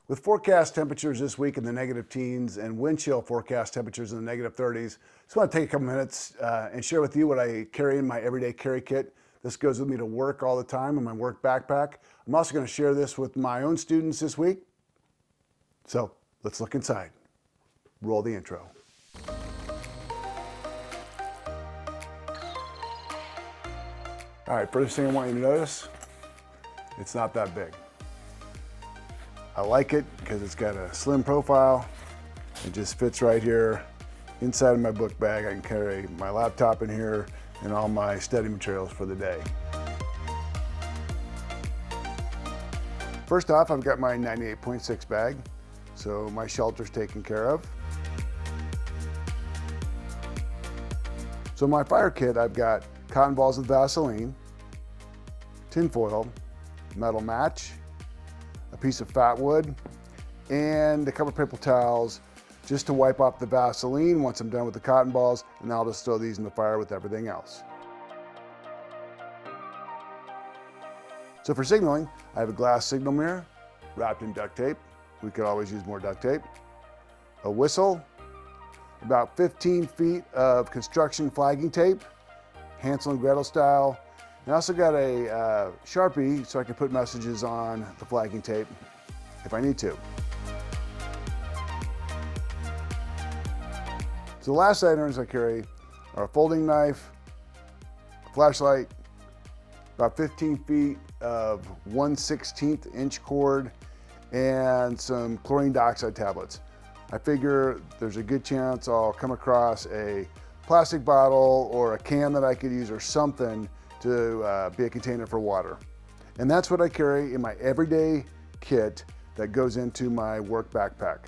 With forecast temperatures this week in the negative teens and wind chill forecast temperatures in the negative 30s, just want to take a couple minutes and share with you what I carry in my everyday carry kit. This goes with me to work all the time in my work backpack. I'm also going to share this with my own students this week. So let's look inside. Roll the intro. All right, first thing I want you to notice, it's not that big. I like it because it's got a slim profile. It just fits right here inside of my book bag. I can carry my laptop in here and all my study materials for the day. First off, I've got my 98.6 bag, so my shelter's taken care of. So my fire kit, I've got cotton balls with Vaseline, tin foil, metal match, a piece of fat wood, and a couple of paper towels just to wipe off the Vaseline once I'm done with the cotton balls, and I'll just throw these in the fire with everything else. So for signaling, I have a glass signal mirror wrapped in duct tape. We could always use more duct tape. A whistle, about 15 feet of construction flagging tape, Hansel and Gretel style. And I also got a Sharpie so I can put messages on the flagging tape if I need to. So the last items I carry are a folding knife, a flashlight, about 15 feet of 1/16 inch cord, and some chlorine dioxide tablets. I figure there's a good chance I'll come across a plastic bottle or a can that I could use or something to be a container for water. And that's what I carry in my everyday kit that goes into my work backpack.